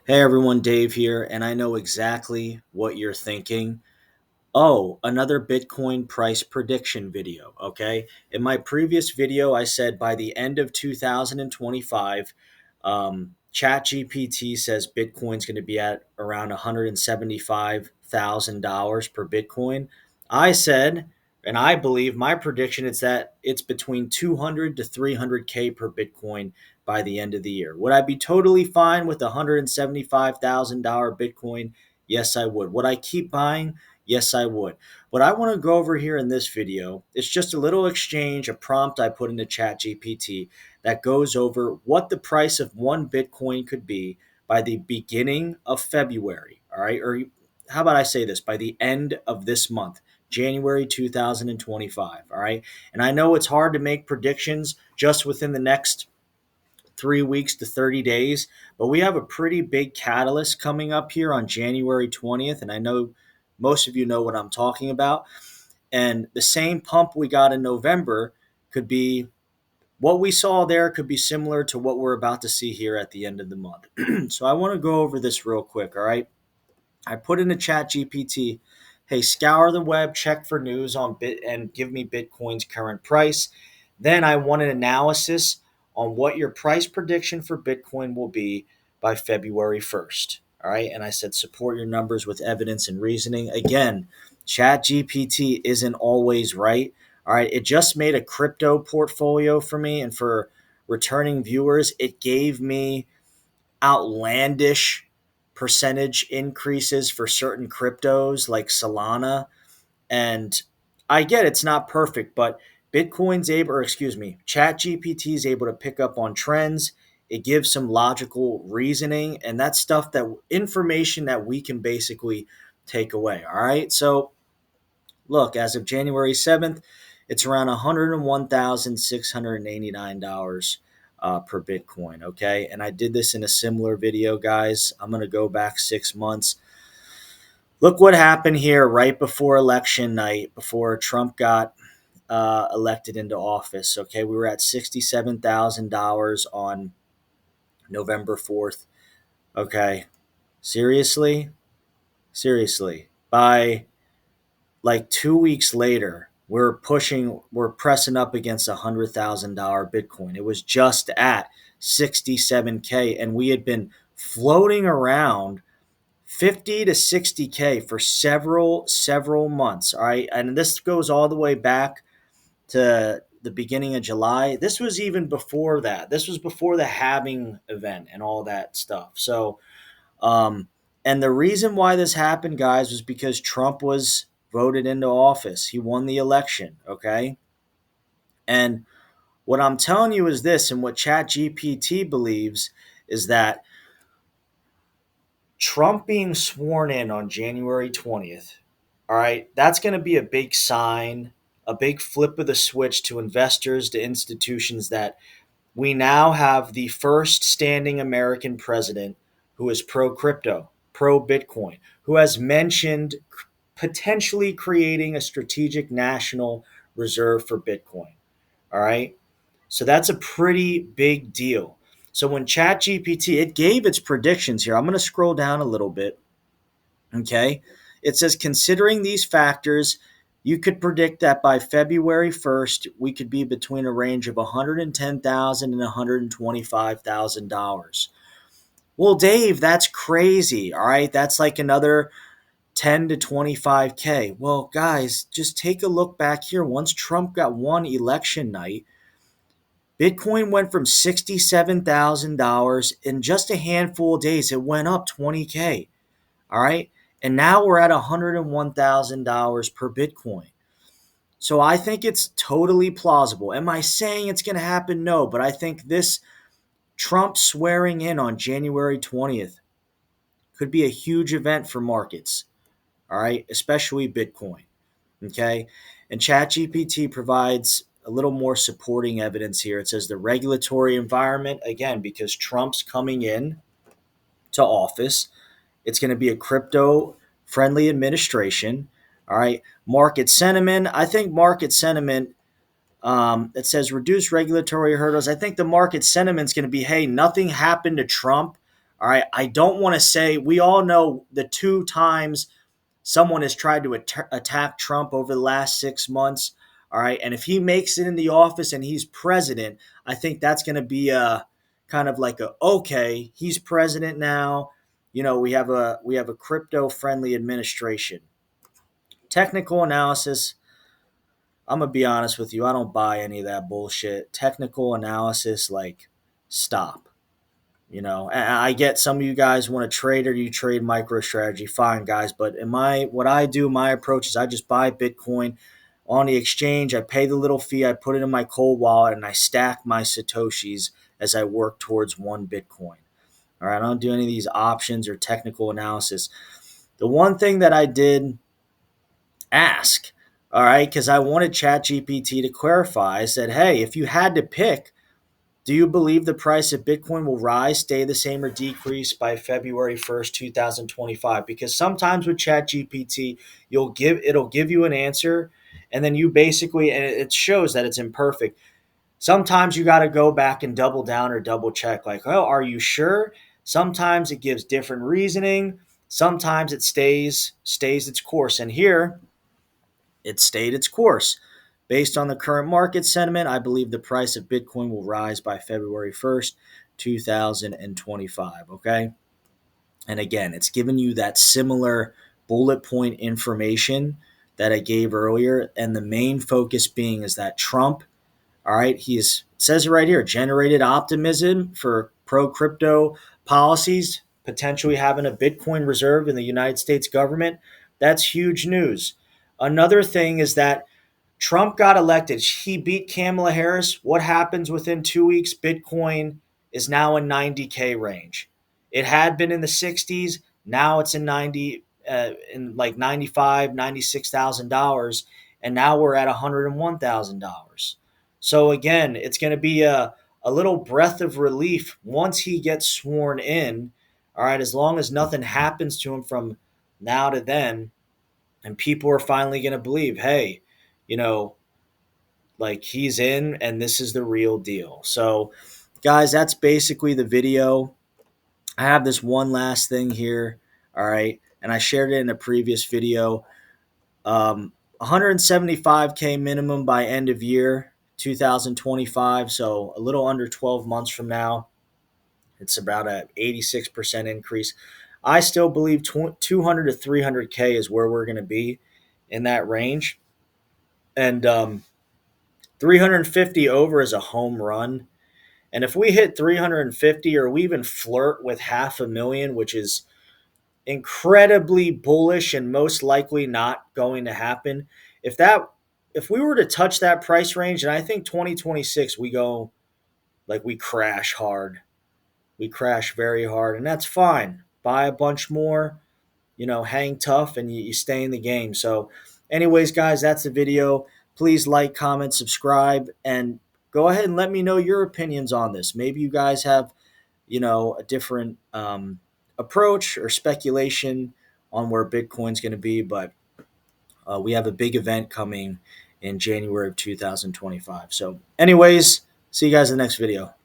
Hey everyone, Dave here, and I know exactly what you're thinking. Oh, another Bitcoin price prediction video. Okay. In my previous video, I said by the end of 2025, ChatGPT says Bitcoin's going to be at around $175,000 per Bitcoin. I said, and I believe my prediction is that it's between 200 to 300K per Bitcoin by the end of the year. Would I be totally fine with $175,000 Bitcoin? Yes, I would. Would I keep buying? Yes, I would. What I want to go over here in this video is just a little exchange, a prompt I put into ChatGPT that goes over what the price of one Bitcoin could be by the beginning of February. All right. Or how about I say this by the end of this month, January 2025. All right. And I know it's hard to make predictions just within the next 3 weeks to 30 days. But we have a pretty big catalyst coming up here on January 20th. And I know most of you know what I'm talking about. And the same pump we got in November could be what we saw there, could be similar to what we're about to see here at the end of the month. So I want to go over this real quick. All right. I put in a chat GPT, hey, scour the web, check for news on Bit and give me Bitcoin's current price. Then I want an analysis on what your price prediction for Bitcoin will be by February 1st. All right. And I said, support your numbers with evidence and reasoning. Again, chat GPT isn't always right. All right. It just made a crypto portfolio for me. And for returning viewers, it gave me outlandish percentage increases for certain cryptos like Solana. And I get it's not perfect, but Bitcoin's able, or excuse me, ChatGPT is able to pick up on trends. It gives some logical reasoning, and that's stuff that information that we can basically take away. All right. So look, as of January 7th, it's around $101,689 per Bitcoin. Okay. And I did this in a similar video, guys. I'm going to go back 6 months. Look what happened here right before election night, before Trump got elected into office. Okay. We were at $67,000 on November 4th. Okay. Seriously? Seriously. By like 2 weeks later, we're pressing up against $100,000 Bitcoin. It was just at 67K, and we had been floating around 50 to 60K for several months. All right. And this goes all the way back to the beginning of July. This was even before that. This was before the halving event and all that stuff. So um, and the reason why this happened, guys, was because Trump was voted into office. He won the election. Okay. And what I'm telling you is this, and what ChatGPT believes is that Trump being sworn in on January 20th, all right, that's going to be a big sign, a big flip of the switch to investors, to institutions that we now have the first standing American president who is pro crypto, pro Bitcoin, who has mentioned potentially creating a strategic national reserve for Bitcoin. All right. So that's a pretty big deal. So when ChatGPT, it gave its predictions here. I'm going to scroll down a little bit. Okay. It says, considering these factors, you could predict that by February 1st, we could be between a range of $110,000 and $125,000. Well, Dave, that's crazy. All right. That's like another 10 to 25K. Well, guys, just take a look back here. Once Trump got won election night, Bitcoin went from $67,000 in just a handful of days. It went up 20K. All right. And now we're at $101,000 per Bitcoin. So I think it's totally plausible. Am I saying it's going to happen? No. But I think this Trump swearing in on January 20th could be a huge event for markets. All right. Especially Bitcoin. Okay. And ChatGPT provides a little more supporting evidence here. It says the regulatory environment, again, because Trump's coming in to office, it's going to be a crypto friendly administration. All right. Market sentiment. I think market sentiment, it says reduce regulatory hurdles. I think the market sentiment is going to be, hey, nothing happened to Trump. All right. I don't want to say, we all know the two times someone has tried to attack Trump over the last 6 months. All right. And if he makes it in the office and he's president, I think that's going to be a kind of like a, okay, he's president now. We have a crypto friendly administration. Technical analysis, I'm gonna be honest with you, I don't buy any of that bullshit. Technical analysis, like, stop. And I get some of you guys want to trade or you trade MicroStrategy, fine guys. But what I do, my approach is I just buy Bitcoin on the exchange. I pay the little fee, I put it in my cold wallet, and I stack my Satoshis as I work towards one Bitcoin. All right, I don't do any of these options or technical analysis. The one thing that I did ask, all right, because I wanted ChatGPT to clarify, I said, hey, if you had to pick, do you believe the price of Bitcoin will rise, stay the same, or decrease by February 1st, 2025? Because sometimes with ChatGPT, it'll give you an answer, and then you basically, and it shows that it's imperfect. Sometimes you got to go back and double down or double check, like, oh, are you sure? Sometimes it gives different reasoning. Sometimes it stays its course. And here, it stayed its course. Based on the current market sentiment, I believe the price of Bitcoin will rise by February 1st, 2025. Okay. And again, it's giving you that similar bullet point information that I gave earlier. And the main focus being is that Trump, all right, it says it right here, generated optimism for pro crypto policies, potentially having a Bitcoin reserve in the United States government. That's huge news. Another thing is that Trump got elected. He beat Kamala Harris. What happens within 2 weeks? Bitcoin is now in 90K range. It had been in the 60s. Now it's in like 95, $96,000, and now we're at $101,000. So again, it's going to be a little breath of relief once he gets sworn in. All right, as long as nothing happens to him from now to then, and people are finally going to believe, hey, you know, like, he's in and this is the real deal. So, guys, that's basically the video. I have this one last thing here. All right. And I shared it in a previous video. 175K minimum by end of year 2025. So, a little under 12 months from now. It's about an 86% increase. I still believe 200 to 300K is where we're going to be in that range. And 350 over is a home run. And if we hit 350 or we even flirt with 500,000, which is incredibly bullish and most likely not going to happen, if we were to touch that price range, and I think 2026 we go, like, we crash hard. We crash very hard, and that's fine. Buy a bunch more, hang tough, and you stay in the game. So, anyways, guys, that's the video. Please like, comment, subscribe, and go ahead and let me know your opinions on this. Maybe you guys have, a different approach or speculation on where Bitcoin's going to be, but we have a big event coming in January of 2025. So, anyways, see you guys in the next video.